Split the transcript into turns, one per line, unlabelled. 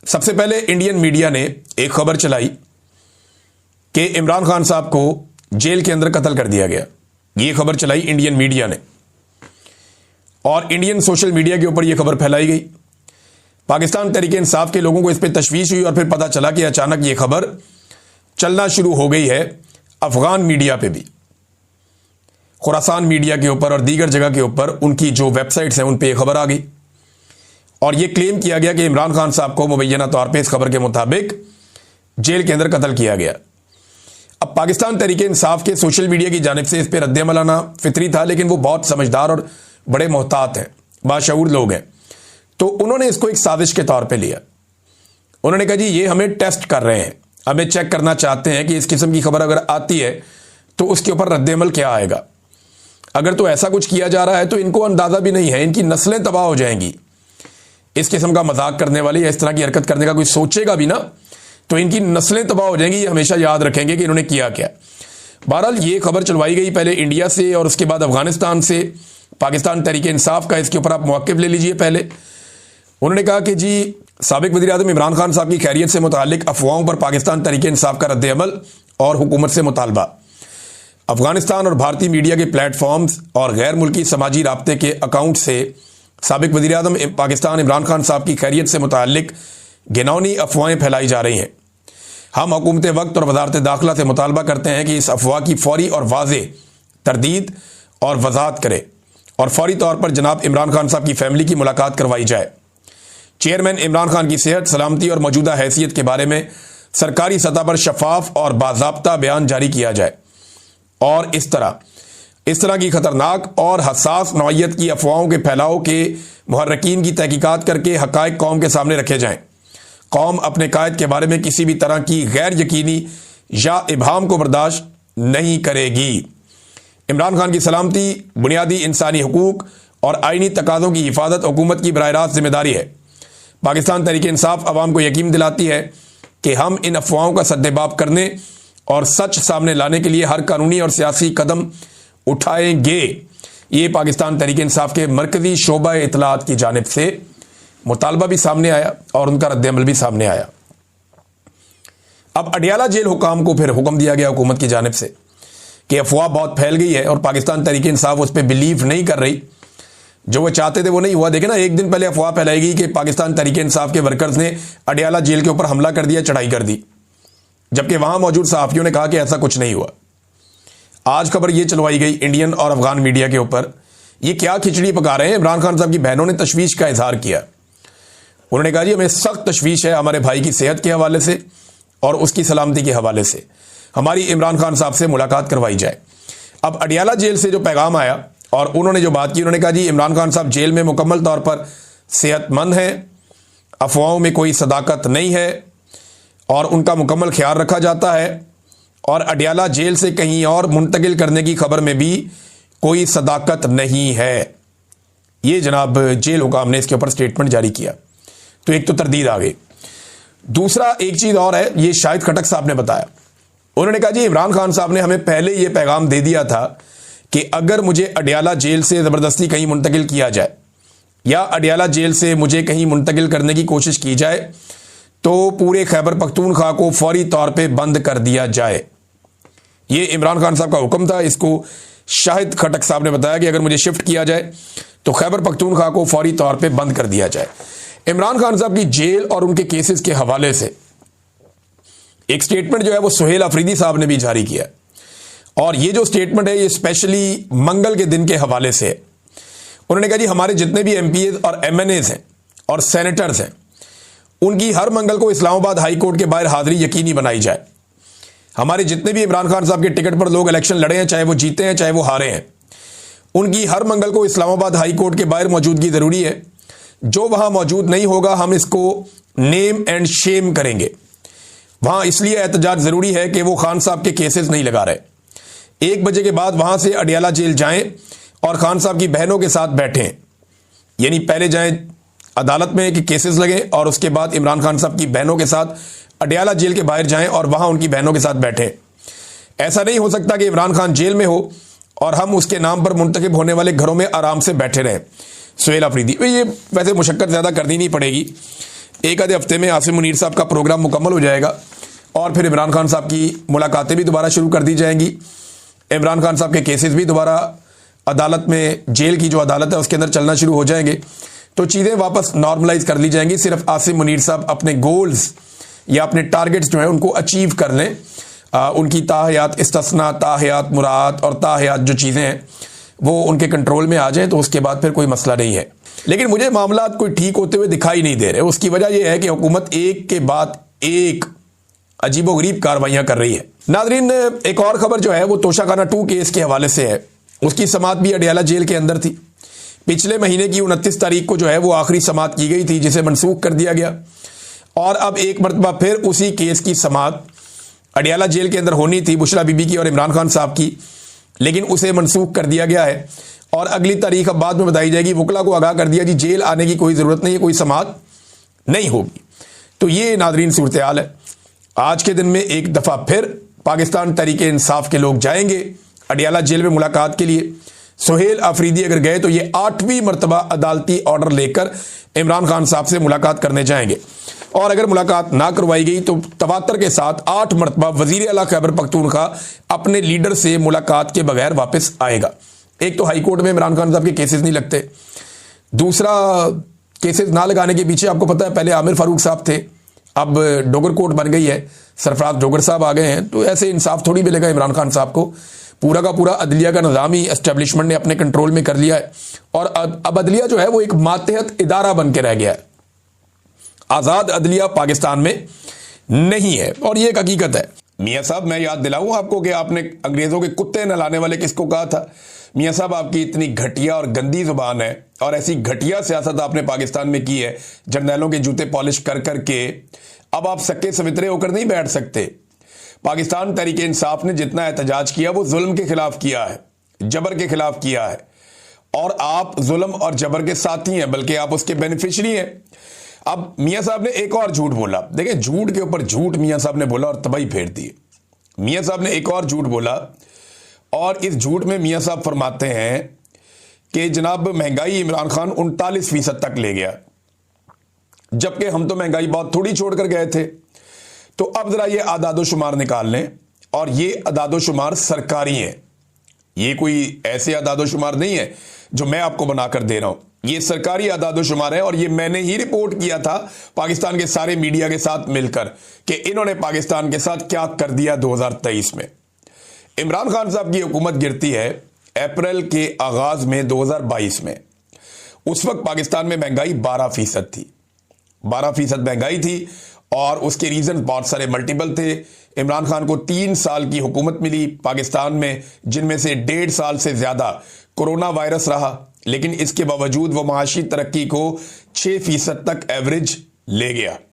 सबसे पहले Indian media ने एक खबर चलाई कि इमरान खान साहब को जेल के अंदर कत्ल कर दिया गया। ये खबर चलाई इंडियन मीडिया ने और इंडियन सोशल मीडिया के ऊपर यह खबर फैलाई गई। पाकिस्तान तहरीक इंसाफ के लोगों को इस पर तशवीश हुई और फिर पता चला कि अचानक यह खबर चलना शुरू हो गई है अफगान मीडिया पे भी, खुरासान मीडिया के ऊपर और दीगर जगह के ऊपर उनकी जो वेबसाइट्स हैं उन पे यह खबर आ गई और यह क्लेम किया गया कि इमरान खान साहब को मुबैना तौर पे इस खबर के मुताबिक जेल के अंदर कत्ल किया गया। अब पाकिस्तान तहरीक इंसाफ के सोशल मीडिया की जानिब से इस पर रद्द-ए-अमल आना फितरी था, लेकिन वो बहुत समझदार और बड़े मोहतात हैं, बाशऊर लोग हैं, तो उन्होंने इसको एक साजिश के तौर पे लिया। उन्होंने कहा जी ये हमें टेस्ट कर रहे हैं, हमें चेक करना चाहते हैं कि इस किस्म की खबर अगर आती है तो उसके ऊपर रद्द-ए-अमल क्या आएगा। अगर तो ऐसा कुछ किया जा रहा है तो इनको अंदाजा भी नहीं है, इनकी नस्लें तबाह हो जाएंगी। इस किस्म का मजाक करने वाले या इस तरह की हरकत करने का कोई सोचेगा भी ना तो इनकी नस्लें तबाह हो जाएंगी। ये हमेशा याद रखेंगे कि इन्होंने किया क्या। बहरहाल ये खबर चलवाई गई पहले इंडिया से और उसके बाद अफगानिस्तान से। पाकिस्तान तहरीक इंसाफ का इसके ऊपर आप मौक़िफ़ ले लीजिए। पहले उन्होंने कहा कि जी साबिक वज़ीर-ए-आज़म इमरान खान साहब की खैरियत से मुताल्लिक अफवाहों पर पाकिस्तान तहरीक इंसाफ का रद्द-ए-अमल और हुकूमत से मुतालबा। अफगानिस्तान और भारतीय मीडिया के प्लेटफॉर्म्स और गैर मुल्की समाजी राब्ते के अकाउंट से साबिक वज़ीर-ए-आज़म पाकिस्तान इमरान खान साहब की खैरियत से मुताल्लिक घिनौनी अफवाहें फैलाई जा रही हैं। हम हुकूमत वक्त और वज़ारत दाखिला से मुतालबा करते हैं कि इस अफवाह की फौरी और वाज़ेह तरदीद और वज़ाहत करे और फौरी तौर पर जनाब इमरान खान साहब की फैमिली की मुलाकात करवाई जाए। चेयरमैन इमरान खान की सेहत, सलामती और मौजूदा हैसियत के बारे में सरकारी सतह पर शफाफ और बाज़ाब्ता बयान जारी किया जाए और इस तरह की खतरनाक और हसास नौइयत की अफवाहों के फैलाव के मुहर्रिकीन की तहकीकात करके हक़ाइक़ कौम के सामने रखे जाएं। कौम अपने कायद के बारे में किसी भी तरह की गैर यकीनी या इबहाम को बर्दाश्त नहीं करेगी। इमरान खान की सलामती, बुनियादी इंसानी हुकूक और आईनी तकाज़ों की हिफाजत हुकूमत की बराह रास्त जिम्मेदारी है। पाकिस्तान तहरीक इंसाफ अवाम को यकीन दिलाती है कि हम इन अफवाहों का सद्देबाब करने और सच सामने लाने के लिए हर कानूनी और सियासी कदम उठाएंगे। ये पाकिस्तान तहरीक इंसाफ के मरकजी शोबा इतलात की जानिब से मुतालबा भी सामने आया और उनका रद्द-ए-अमल भी सामने आया। अब अडियाला जेल हुकाम को फिर हुक्म दिया गया हुकूमत की जानिब से कि अफवाह बहुत फैल गई है और पाकिस्तान तहरीक इंसाफ उस पर बिलीव नहीं कर रही। जो वो चाहते थे वो नहीं हुआ। देखे ना, एक दिन पहले अफवाह फैलाई गई कि पाकिस्तान तहरीक इंसाफ के वर्कर्स ने अडियाला जेल के ऊपर हमला कर दिया, चढ़ाई कर दी, जबकि वहां मौजूद सहाफियों ने कहा कि ऐसा कुछ नहीं हुआ। आज खबर यह चलवाई गई इंडियन और अफगान मीडिया के ऊपर, ये क्या खिचड़ी पका रहे हैं। इमरान खान साहब की बहनों ने तशवीश का इजहार किया। उन्होंने कहा जी हमें सख्त तशवीश है हमारे भाई की सेहत के हवाले से और उसकी सलामती के हवाले से, हमारी इमरान खान साहब से मुलाकात करवाई जाए। अब अडियाला जेल से जो पैगाम आया और उन्होंने जो बात की, उन्होंने कहा जी इमरान खान साहब जेल में मुकम्मल तौर पर सेहतमंद हैं, अफवाहों में कोई सदाकत नहीं है और उनका मुकम्मल ख्याल रखा जाता है और अडियाला जेल से कहीं और मुंतकिल करने की खबर में भी कोई सदाकत नहीं है। ये जनाब जेल हुकाम ने इसके ऊपर स्टेटमेंट जारी किया। तो एक तो तरदीद आ गई। दूसरा एक चीज़ और है, ये शाहिद खटक साहब ने बताया। उन्होंने कहा जी इमरान खान साहब ने हमें पहले ये पैगाम दे दिया था कि अगर मुझे अडियाला जेल से ज़बरदस्ती कहीं मुंतकिल किया जाए या अडियाला जेल से मुझे कहीं मुंतकिल करने की कोशिश की जाए तो पूरे खैबर पख्तूनख्वा को फौरी तौर पे बंद कर दिया जाए। ये इमरान खान साहब का हुक्म था। इसको शाहिद खटक साहब ने बताया कि अगर मुझे शिफ्ट किया जाए तो खैबर पख्तूनख्वा को फौरी तौर पे बंद कर दिया जाए। इमरान खान साहब की जेल और उनके केसेस के हवाले से एक स्टेटमेंट जो है वो सुहेल अफरीदी साहब ने भी जारी किया और ये जो स्टेटमेंट है ये स्पेशली मंगल के दिन के हवाले से है। उन्होंने कहा जी हमारे जितने भी एमपीएस और एमएनएस हैं और सेनेटर्स हैं उनकी हर मंगल को इस्लामाबाद हाई कोर्ट के बाहर हाजिरी यकीनी बनाई जाए। हमारे जितने भी इमरान खान साहब के टिकट पर लोग इलेक्शन लड़े हैं, चाहे वो जीते हैं चाहे वो हारे हैं, उनकी हर मंगल को इस्लामाबाद हाई कोर्ट के बाहर मौजूदगी ज़रूरी है। जो वहाँ मौजूद नहीं होगा हम इसको नेम एंड शेम करेंगे। वहाँ इसलिए एहतजाज ज़रूरी है कि वो खान साहब के केसेस नहीं लगा रहे। 1 बजे के बाद वहाँ से अडियाला जेल जाएं और खान साहब की बहनों के साथ बैठें, यानी पहले जाएं अदालत में कि केसेस लगें और उसके बाद इमरान खान साहब की बहनों के साथ अडियाला जेल के बाहर जाएं और वहाँ उनकी बहनों के साथ बैठें। ऐसा नहीं हो सकता कि इमरान खान जेल में हो और हम उसके नाम पर मुंतखब होने वाले घरों में आराम से बैठे रहें। सुहेल अफरीदी, ये वैसे मुशक्कत ज़्यादा करनी नहीं पड़ेगी। एक आधे हफ्ते में आसिम मुनीर साहब का प्रोग्राम मुकम्मल हो जाएगा और फिर इमरान खान साहब की मुलाकातें भी दोबारा शुरू कर दी जाएंगी। इमरान खान साहब के केसेस भी दोबारा अदालत में, जेल की जो अदालत है उसके अंदर चलना शुरू हो जाएंगे, तो चीज़ें वापस नॉर्मलाइज कर ली जाएंगी। सिर्फ आसिम मुनीर साहब अपने गोल्स या अपने टारगेट्स जो है उनको अचीव कर लें। उनकी ताहयात इस्तिस्ना, ताहयात मुराद और ताहयात जो चीज़ें हैं वो उनके कंट्रोल में आ जाएं तो उसके बाद फिर कोई मसला नहीं है। लेकिन मुझे मामला कोई ठीक होते हुए दिखाई नहीं दे रहे। उसकी वजह यह है कि हुकूमत एक के बाद एक अजीबोगरीब कार्रवाइयां कर रही है। नाजरीन, एक और खबर जो है वो तोशाखाना 2 केस के हवाले से है। उसकी समाअत भी अडियाला जेल के अंदर थी। पिछले महीने की 29 तारीख को जो है वो आखिरी समाअत की गई थी, जिसे मनसूख कर दिया गया और अब एक मरतबा फिर उसी केस की समाअत अडियाला जेल के अंदर होनी थी, बुशरा बीबी की और इमरान खान साहब की, लेकिन उसे मनसूख कर दिया गया है और अगली तारीख अब बाद में बताई जाएगी। वकला को आगाह कर दिया जी जेल आने की कोई ज़रूरत नहीं है, कोई समाअत नहीं होगी। तो ये नाजरीन सूरत हाल है। आज के दिन में एक दफ़ा फिर पाकिस्तान तहरीके इंसाफ के लोग जाएंगे अडियाला जेल में मुलाकात के लिए। सुहेल आफरीदी अगर गए तो ये 8वीं मरतबा अदालती ऑर्डर लेकर इमरान खान साहब से मुलाकात करने जाएंगे और अगर मुलाकात ना करवाई गई तो तवातर के साथ 8 मरतबा वजीर आला खैबर पख्तूनख्वा अपने लीडर से मुलाकात के बगैर वापस आएगा। एक तो हाई कोर्ट में इमरान खान साहब के केसेस नहीं लगते, दूसरा केसेस ना लगाने के पीछे आपको पता है पहले आमिर फारूक साहब थे, अब डोगर कोर्ट बन गई है, सरफराज डोगर साहब आ गए हैं। तो ऐसे इंसाफ थोड़ी मिलेगा इमरान खान साहब को। पूरा का पूरा अदलिया का निज़ाम ही एस्टेब्लिशमेंट ने अपने कंट्रोल में कर लिया है और अब अदलिया जो है वो एक मातहत इदारा बन के रह गया है। आज़ाद अदलिया पाकिस्तान में नहीं है और ये एक हकीकत है। मियाँ साहब, मैं याद दिलाऊं आपको कि आपने अंग्रेज़ों के कुत्ते नहलाने वाले किसको कहा था? मियाँ साहब, आपकी इतनी घटिया और गंदी जुबान है और ऐसी घटिया सियासत आपने पाकिस्तान में की है, जर्नैलों के जूते पॉलिश कर करके अब आप सक्के सवितरे होकर नहीं बैठ सकते। पाकिस्तान तहरीके इंसाफ ने जितना एहतजाज किया वो जुल्म के खिलाफ किया है, जबर के खिलाफ किया है और आप जुल्म और जबर के साथी हैं, बल्कि आप उसके बेनिफिशरी हैं। अब मियाँ साहब ने एक और झूठ बोला। देखिए, झूठ के ऊपर झूठ मियाँ साहब ने बोला और तबाही फेर दी। मियाँ साहब ने एक और झूठ बोला और इस झूठ में मियाँ साहब फरमाते हैं कि जनाब महंगाई इमरान खान 39% तक ले गया, जबकि हम तो महंगाई बहुत थोड़ी छोड़कर गए थे। तो अब जरा ये आदादो शुमार निकाल लें और ये आदादो शुमार सरकारी हैं। ये कोई ऐसे आदादो शुमार नहीं है जो मैं आपको बनाकर दे रहा हूं, ये सरकारी आदादो शुमार है और ये मैंने ही रिपोर्ट किया था पाकिस्तान के सारे मीडिया के साथ मिलकर कि इन्होंने पाकिस्तान के साथ क्या कर दिया 2023 में। इमरान खान साहब की हुकूमत गिरती है अप्रैल के आगाज में 2022 में। उस वक्त पाकिस्तान में महंगाई 12% थी, 12% महंगाई थी और उसके रीजन बहुत सारे मल्टीपल थे। इमरान खान को 3 साल की हुकूमत मिली पाकिस्तान में, जिनमें से 1.5 साल से ज्यादा कोरोना वायरस रहा, लेकिन इसके बावजूद वो माशी तरक्की को 6% तक एवरेज ले गया।